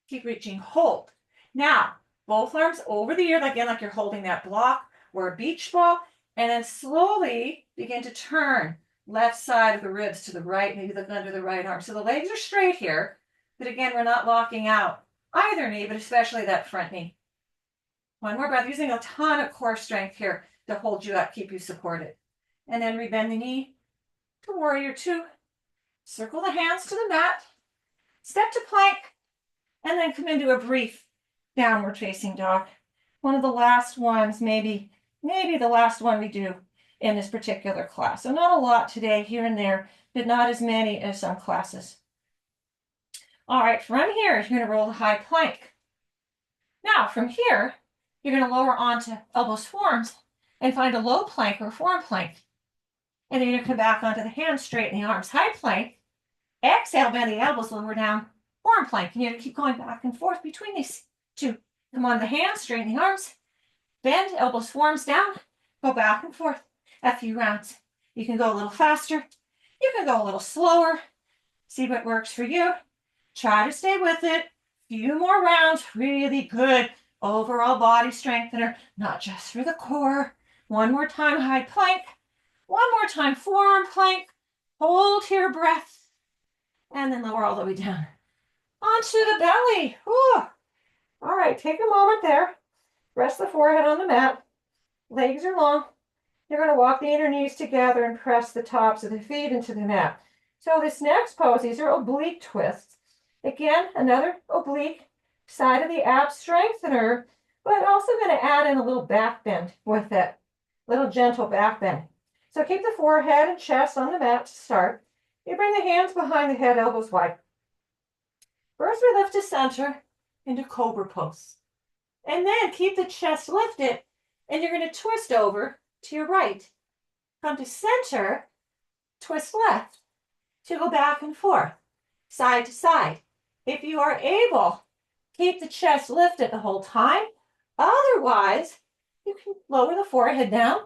keep reaching, hold. Now, both arms over the ear, again, like you're holding that block or a beach ball, and then slowly begin to turn left side of the ribs to the right, maybe look under the right arm. So the legs are straight here, but again, we're not locking out either knee, but especially that front knee. One more breath, using a ton of core strength here to hold you up, keep you supported. And then rebend the knee to warrior two. Circle the hands to the mat. Step to plank. And then come into a brief downward facing dog. One of the last ones, maybe the last one we do in this particular class. So not a lot today, here and there, but not as many as some classes. All right, from here, you're going to roll the high plank. Now, from here, you're going to lower onto elbows, forearms, and find a low plank or forearm plank. And then you're going to come back onto the hands, straighten the arms, high plank. Exhale, bend the elbows, lower down, forearm plank. And you're going to keep going back and forth between these two. Come on the hands, straighten the arms, bend, elbows, forearms down, go back and forth a few rounds. You can go a little faster. You can go a little slower. See what works for you. Try to stay with it. Few more rounds. Really good overall body strengthener, not just for the core. One more time, high plank. One more time, forearm plank. Hold your breath. And then lower all the way down onto the belly. Whew. All right, take a moment there. Rest the forehead on the mat. Legs are long. You're going to walk the inner knees together and press the tops of the feet into the mat. So this next pose, these are oblique twists. Again, another oblique side of the abs strengthener, but also going to add in a little back bend with it. Little gentle back bend. So keep the forehead and chest on the mat to start. You bring the hands behind the head, elbows wide. First, we lift to center into cobra pose. And then keep the chest lifted, and you're going to twist over to your right. Come to center, twist left. To go back and forth, side to side. If you are able, keep the chest lifted the whole time. Otherwise, you can lower the forehead down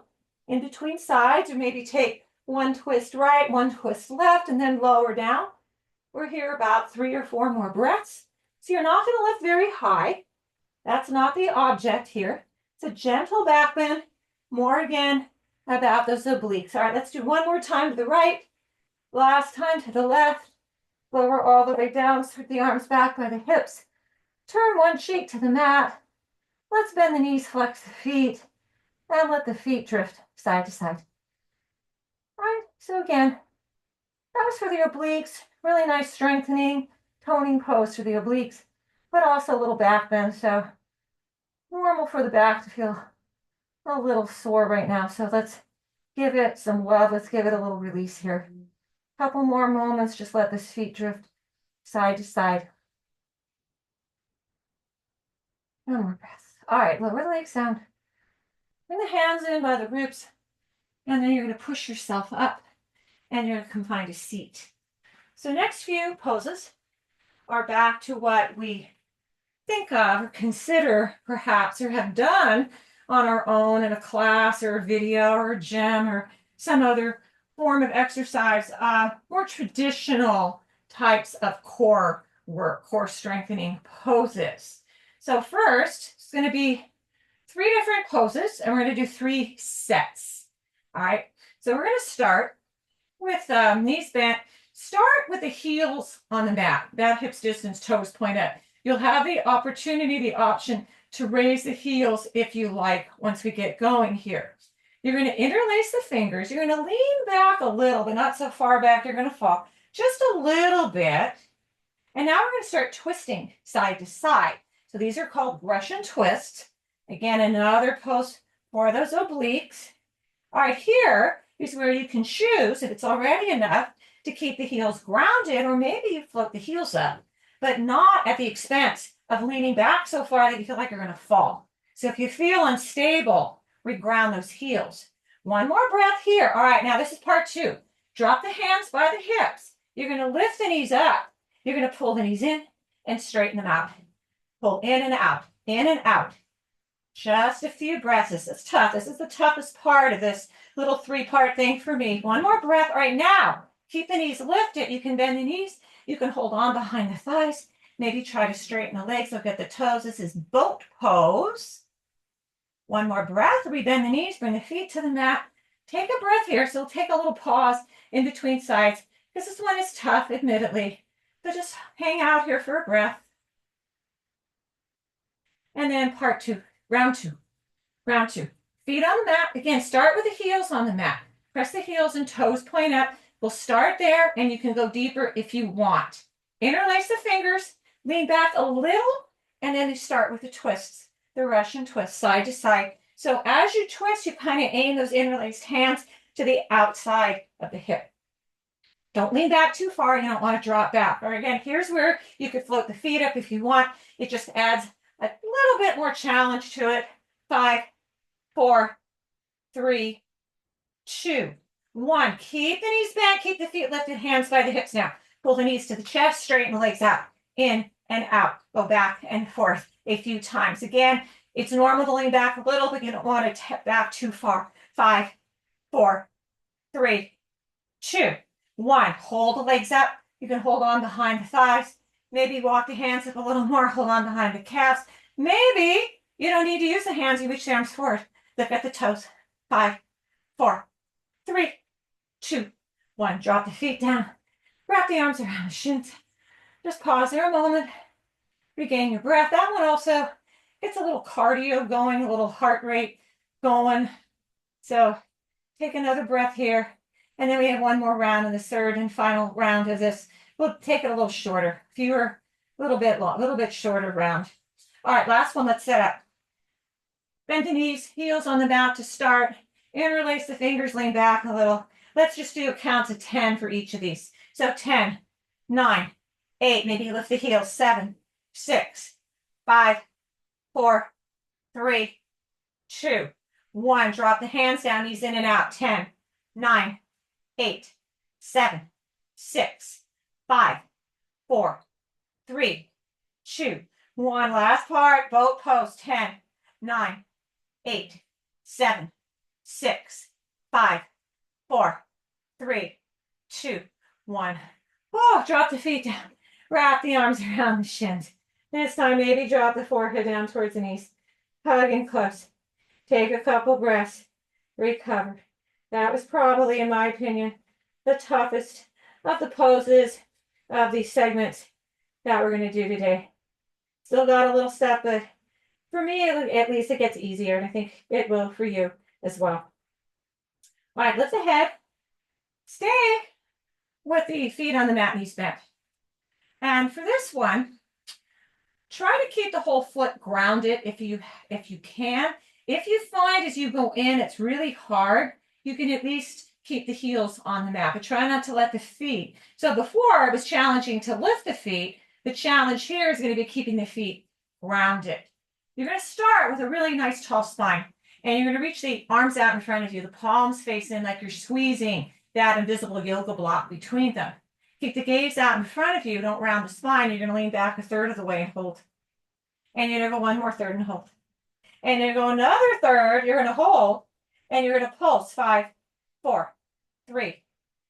in between sides, or maybe take one twist right, one twist left, and then lower down. We're here about 3 or 4 more breaths. So you're not going to lift very high. That's not the object here. It's a gentle back bend. More again about those obliques. All right, let's do one more time to the right. Last time to the left. Lower all the way down, sweep the arms back by the hips. Turn one cheek to the mat. Let's bend the knees, flex the feet, and let the feet drift side to side. All right, so again, that was for the obliques. Really nice strengthening, toning pose for the obliques, but also a little back bend. So normal for the back to feel a little sore right now. So let's give it some love. Let's give it a little release here. Couple more moments, just let the feet drift side to side. One more breath. All right, lower the legs down. Bring the hands in by the ribs, and then you're going to push yourself up, and you're going to come find a seat. So next few poses are back to what we think of or consider perhaps or have done on our own in a class or a video or a gym or some other form of exercise, more traditional types of core work, core strengthening poses. So first, it's going to be 3 different poses, and we're going to do 3 sets. All right, so we're going to start with knees bent. Start with the heels on the mat, about hips distance, toes point up. You'll have the opportunity, the option to raise the heels if you like once we get going here. You're going to interlace the fingers. You're going to lean back a little, but not so far back you're going to fall. Just a little bit. And now we're going to start twisting side to side. So these are called Russian twists. Again, another pose for those obliques. All right, here is where you can choose, if it's already enough, to keep the heels grounded, or maybe you float the heels up, but not at the expense of leaning back so far that you feel like you're going to fall. So if you feel unstable, reground those heels. One more breath here. All right, now this is part 2. Drop the hands by the hips. You're going to lift the knees up. You're going to pull the knees in and straighten them out. Pull in and out, in and out. Just a few breaths. This is tough. This is the toughest part of this little 3-part thing for me. One more breath. All right, now, keep the knees lifted. You can bend the knees. You can hold on behind the thighs. Maybe try to straighten the legs. Look at the toes. This is boat pose. One more breath. We bend the knees, bring the feet to the mat. Take a breath here. So take a little pause in between sides, because this one is tough, admittedly. So just hang out here for a breath. And then part 2, round 2. Round 2. Feet on the mat. Again, start with the heels on the mat. Press the heels and toes point up. We'll start there, and you can go deeper if you want. Interlace the fingers, lean back a little, and then you start with the twists, the Russian twist, side to side. So as you twist, you kind of aim those interlaced hands to the outside of the hip. Don't lean back too far. You don't want to drop back. Or again, here's where you could float the feet up if you want. It just adds a little bit more challenge to it. 5, 4, 3, 2, 1. Keep the knees bent. Keep the feet lifted. Hands by the hips now. Pull the knees to the chest. Straighten the legs out. In and out. Go back and forth a few times. Again, it's normal to lean back a little, but you don't want to tip back too far. 5, 4, 3, 2, 1. Hold the legs up. You can hold on behind the thighs. Maybe walk the hands up a little more. Hold on behind the calves. Maybe you don't need to use the hands. You reach the arms forward. Look at the toes. 5, 4, 3, 2, 1. Drop the feet down. Wrap the arms around the shins. Just pause there a moment. Regain your breath. That one also gets a little cardio going, a little heart rate going. So take another breath here. And then we have one more round in the third and final round of this. We'll take it a little shorter, fewer, a little bit long, a little bit shorter round. All right, last one. Let's set up. Bend the knees, heels on the mat to start. Interlace the fingers, lean back a little. Let's just do a count of 10 for each of these. So 10, 9, 8. Maybe lift the heels. 7, 6, 5, 4, 3, 2, 1. Drop the hands down, knees in and out. 10, 9, 8, 7, 6, 5, 4, 3, 2, 1. Last part, boat pose. 10, 9, 8, 7, 6, 5, 4, 3, 2, 1. Oh, drop the feet down. Wrap the arms around the shins. This time, maybe drop the forehead down towards the knees. Hug in close. Take a couple breaths. Recover. That was probably, in my opinion, the toughest of the poses of these segments that we're going to do today. Still got a little stuff, but for me, at least it gets easier, and I think it will for you as well. All right, lift the head. Stay with the feet on the mat, knees bent. And for this one, try to keep the whole foot grounded if you can. If you find as you go in, it's really hard, you can at least keep the heels on the mat, but try not to let the feet. So before it was challenging to lift the feet. The challenge here is going to be keeping the feet grounded. You're going to start with a really nice tall spine, and you're going to reach the arms out in front of you, the palms face in like you're squeezing that invisible yoga block between them. Keep the gaze out in front of you. Don't round the spine. You're going to lean back a third of the way and hold. And you're going to go one more third and hold. And you're going to go another third. You're going to hold. And you're going to pulse. 5, 4, 3,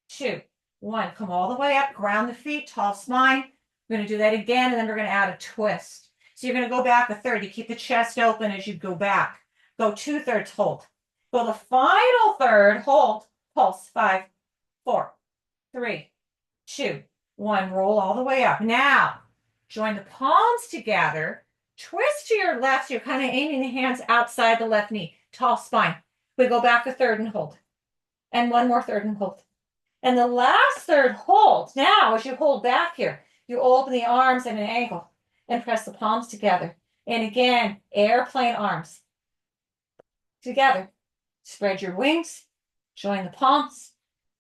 2, 1. Come all the way up, ground the feet, tall spine. We're going to do that again, and then we're going to add a twist. So you're going to go back a third. You keep the chest open as you go back. Go 2/3, hold. Go the final third, hold, pulse, 5, 4, 3, 2, 1. Roll all the way up. Now, join the palms together. Twist to your left. So you're kind of aiming the hands outside the left knee. Tall spine. We go back a third and hold. And one more third and hold. And the last third hold. Now, as you hold back here, you open the arms at an angle and press the palms together. And again, airplane arms together. Spread your wings. Join the palms.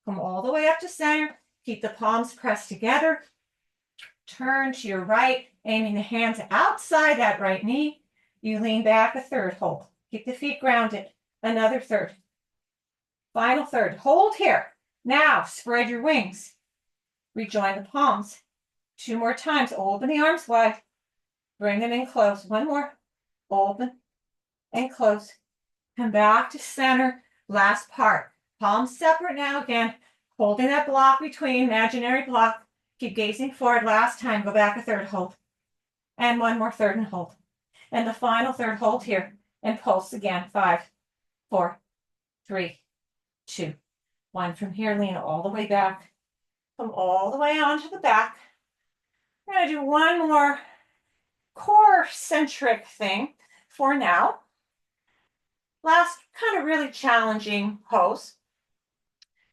Come all the way up to center. Keep the palms pressed together. Turn to your right, aiming the hands outside that right knee. You lean back a third, hold. Keep the feet grounded. Another third. Final third. Hold here. Now, spread your wings. Rejoin the palms. 2 more times. Open the arms wide. Bring them in close. 1 more. Open and close. Come back to center. Last part. Palms separate now again. Holding that block between, imaginary block. Keep gazing forward. Last time. Go back a third, hold. And 1 more third and hold. And the final third, hold here. And pulse again. 5, 4, 3, 2, 1. From here, lean all the way back. Come all the way onto the back. We're going to do one more core-centric thing for now. Last kind of really challenging pose.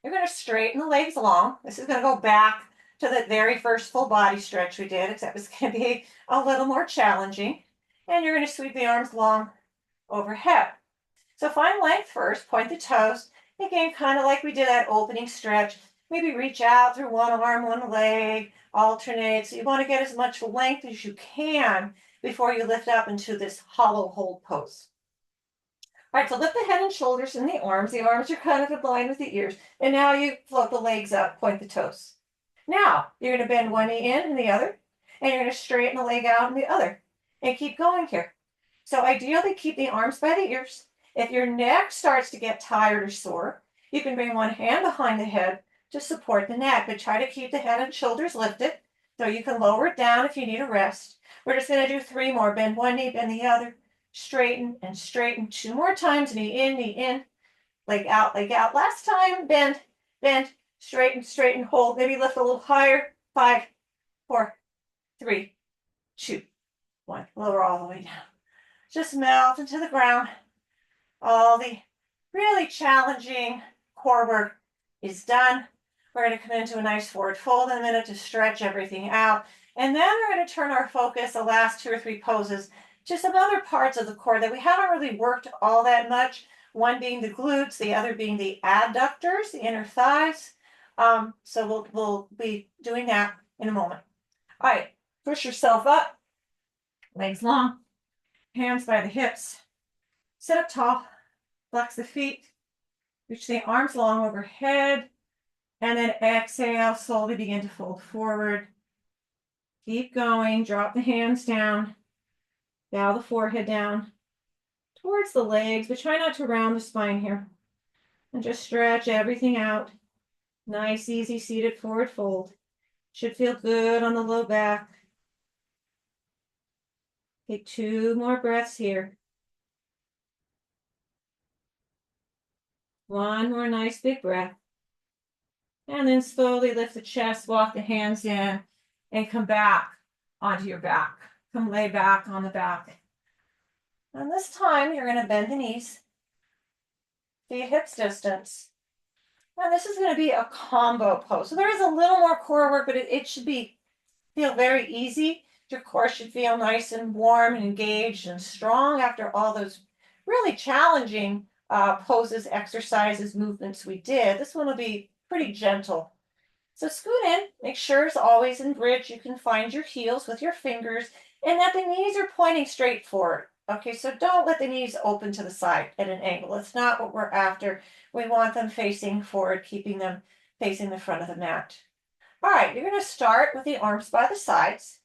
You're going to straighten the legs long. This is going to go back to the very first full body stretch we did, except it's going to be a little more challenging. And you're going to sweep the arms long overhead. So find length first, point the toes. Again, kind of like we did that opening stretch. Maybe reach out through one arm, one leg, alternate. So you want to get as much length as you can before you lift up into this hollow hold pose. All right, so lift the head and shoulders and the arms. The arms are kind of aligned with the ears. And now you float the legs up, point the toes. Now, you're going to bend one knee in and the other. And you're going to straighten the leg out and the other. And keep going here. So ideally, keep the arms by the ears. If your neck starts to get tired or sore, you can bring one hand behind the head to support the neck, but try to keep the head and shoulders lifted, so you can lower it down if you need a rest. We're just going to do 3 more. Bend one knee, bend the other. Straighten and straighten 2 more times. Knee in, leg out, leg out. Last time, bend, bend, straighten, hold. Maybe lift a little higher. 5, 4, 3, 2, 1. Lower all the way down. Just melt into the ground. All the really challenging core work is done. We're going to come into a nice forward fold in a minute to stretch everything out. And then we're going to turn our focus, the last 2 or 3 poses, to some other parts of the core that we haven't really worked all that much. One being the glutes, the other being the adductors, the inner thighs. So we'll be doing that in a moment. All right, push yourself up, legs long, hands by the hips. Sit up tall, flex the feet, reach the arms long overhead, and then exhale, slowly begin to fold forward. Keep going, drop the hands down, bow the forehead down towards the legs, but try not to round the spine here. And just stretch everything out. Nice, easy, seated forward fold. Should feel good on the low back. Take 2 more breaths here. 1 more nice big breath. And then slowly lift the chest, walk the hands in, and come back onto your back. Come lay back on the back. And this time, you're going to bend the knees, feet hips distance. And this is going to be a combo pose. So there is a little more core work, but it should feel very easy. Your core should feel nice and warm and engaged and strong after all those really challenging poses, exercises, movements we did. This one will be pretty gentle. So scoot in, make sure as always in bridge you can find your heels with your fingers and that the knees are pointing straight forward. Okay, so don't let the knees open to the side at an angle. It's not what we're after. We want them facing forward, keeping them facing the front of the mat. All right, you're going to start with the arms by the sides.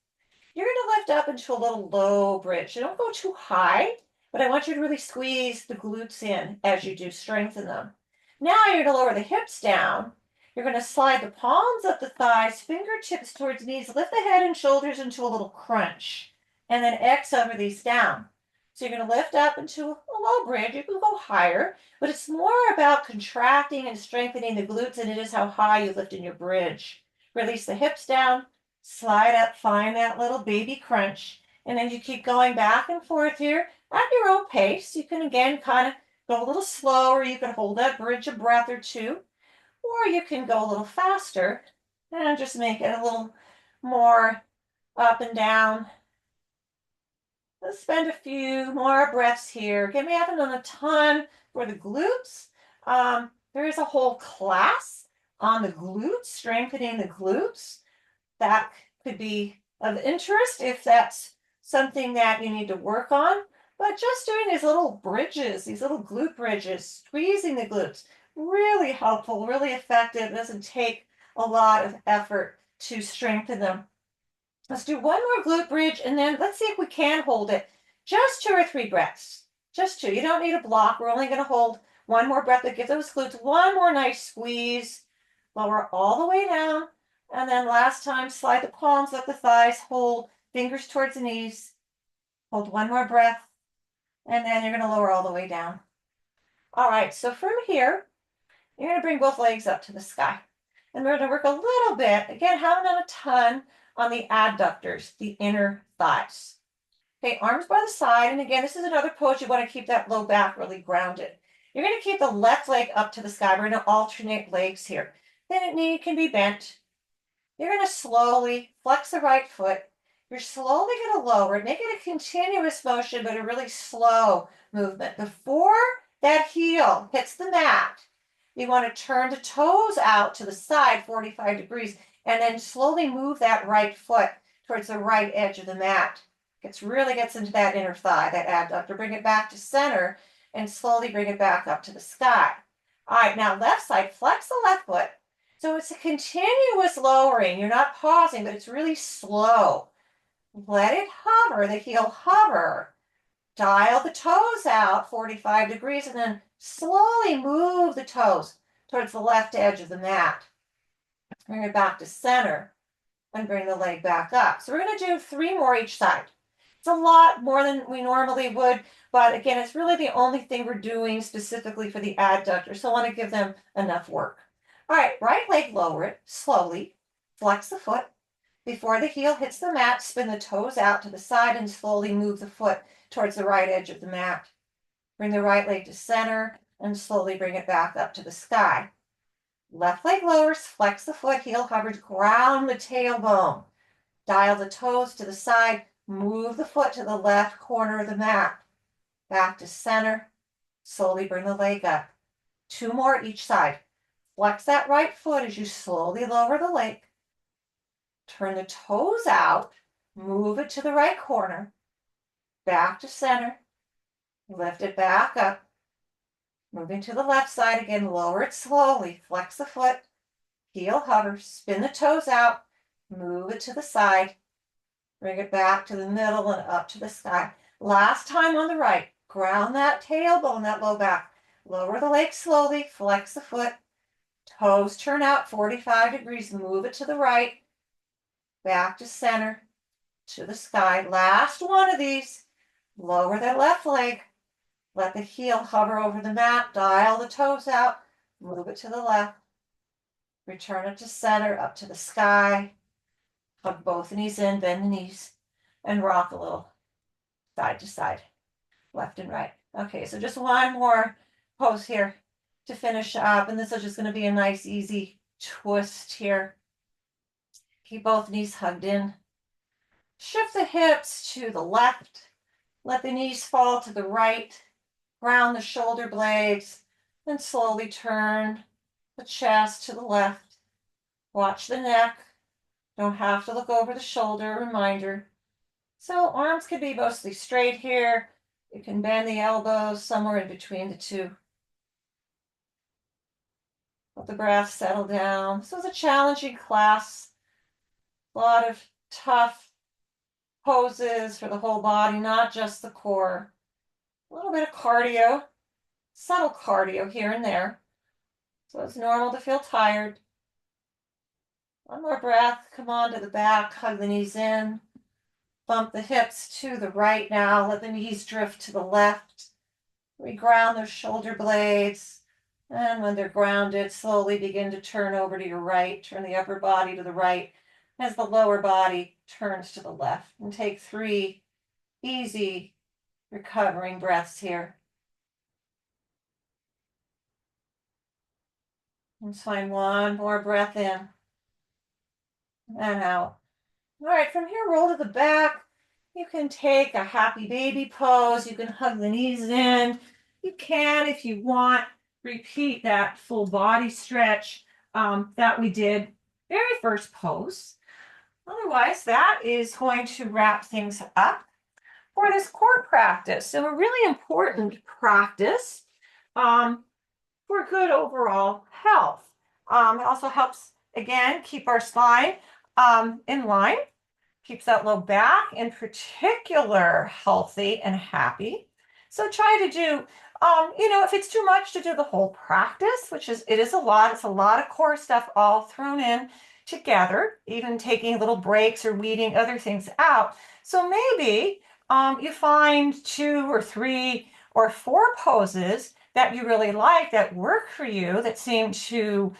You're going to lift up into a little low bridge. So don't go too high, but I want you to really squeeze the glutes in as you do, strengthen them. Now you're going to lower the hips down You're going to slide the palms up the thighs, fingertips towards knees, lift the head and shoulders into a little crunch, and then X over these down. So you're going to lift up into a low bridge. You can go higher, but it's more about contracting and strengthening the glutes than it is how high you lift in your bridge. Release the hips down, slide up, find that little baby crunch, and then you keep going back and forth here at your own pace. You can again kind of go a little slower. You can hold that bridge a breath or two, or you can go a little faster and just make it a little more up and down. Let's spend a few more breaths here. Again, we haven't done a ton for the glutes. There is a whole class on the glutes, strengthening the glutes. That could be of interest if that's something that you need to work on. But just doing these little bridges, these little glute bridges, squeezing the glutes, really helpful, really effective. It doesn't take a lot of effort to strengthen them. Let's do one more glute bridge, and then let's see if we can hold it. Just 2 or 3 breaths. Just 2. You don't need a block. We're only going to hold one more breath to give those glutes one more nice squeeze. Lower all the way down. And then last time, slide the palms up the thighs. Hold fingers towards the knees. Hold one more breath. And then you're going to lower all the way down. All right, so from here, you're going to bring both legs up to the sky. And we're going to work a little bit, again, haven't done a ton, on the adductors, the inner thighs. Okay, arms by the side. And again, this is another pose. You want to keep that low back really grounded. You're going to keep the left leg up to the sky. We're going to alternate legs here. Then knee can be bent. You're going to slowly flex the right foot. You're slowly going to lower it. Make it a continuous motion, but a really slow movement. Before that heel hits the mat, you want to turn the toes out to the side 45 degrees and then slowly move that right foot towards the right edge of the mat. Really gets into that inner thigh, that adductor. Bring it back to center and slowly bring it back up to the sky. All right, now left side, flex the left foot. So it's a continuous lowering. You're not pausing, but it's really slow. Let it hover, the heel hover. Dial the toes out 45 degrees and then slowly move the toes towards the left edge of the mat. Bring it back to center and bring the leg back up. So we're going to do 3 more each side. It's a lot more than we normally would, but again, it's really the only thing we're doing specifically for the adductor, so I want to give them enough work. All right, right leg, lower it slowly. Flex the foot. Before the heel hits the mat, spin the toes out to the side and slowly move the foot towards the right edge of the mat. Bring the right leg to center and slowly bring it back up to the sky. Left leg lowers, flex the foot, heel hovers, ground the tailbone. Dial the toes to the side, move the foot to the left corner of the mat. Back to center, slowly bring the leg up. 2 more each side. Flex that right foot as you slowly lower the leg. Turn the toes out, move it to the right corner. Back to center, lift it back up. Moving to the left side again, lower it slowly, flex the foot, heel hover, spin the toes out, move it to the side, bring it back to the middle and up to the sky. Last time on the right, ground that tailbone, that low back. Lower the leg slowly, flex the foot, toes turn out 45 degrees, move it to the right, back to center, to the sky. Last one of these, lower that left leg. Let the heel hover over the mat, dial the toes out, move it to the left, return it to center, up to the sky, hug both knees in, bend the knees, and rock a little side to side, left and right. Okay, so just one more pose here to finish up, and this is just going to be a nice, easy twist here. Keep both knees hugged in. Shift the hips to the left. Let the knees fall to the right. Ground the shoulder blades, then slowly turn the chest to the left. Watch the neck. Don't have to look over the shoulder, reminder. So arms can be mostly straight here. You can bend the elbows somewhere in between the two. Let the breath settle down. This was a challenging class. A lot of tough poses for the whole body, not just the core. A little bit of cardio, subtle cardio here and there. So it's normal to feel tired. One more breath. Come on to the back. Hug the knees in. Bump the hips to the right now. Let the knees drift to the left. Reground those shoulder blades. And when they're grounded, slowly begin to turn over to your right. Turn the upper body to the right as the lower body turns to the left. And take 3 easy recovering breaths here. Let's find one more breath in and out. All right, from here, roll to the back. You can take a happy baby pose. You can hug the knees in. You can, if you want, repeat that full body stretch that we did very first pose. Otherwise, that is going to wrap things up for this core practice. So a really important practice for good overall health. It also helps, again, keep our spine in line, keeps that low back in particular healthy and happy. So try to do, if it's too much to do the whole practice, it is a lot. It's a lot of core stuff all thrown in together, even taking little breaks or weeding other things out. So maybe you find 2 or 3 or 4 poses that you really like, that work for you, that seem to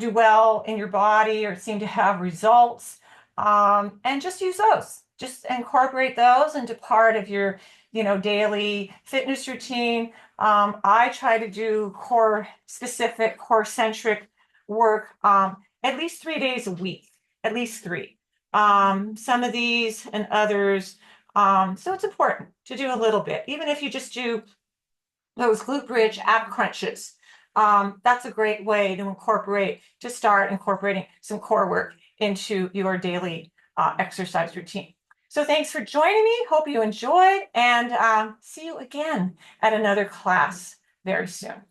do well in your body or seem to have results, and just use those. Just incorporate those into part of your, daily fitness routine. I try to do core-specific, core-centric work at least 3 days a week, at least 3. Some of these and others. So it's important to do a little bit, even if you just do those glute bridge ab crunches. That's a great way to start incorporating some core work into your daily exercise routine. So thanks for joining me. Hope you enjoyed, and see you again at another class very soon.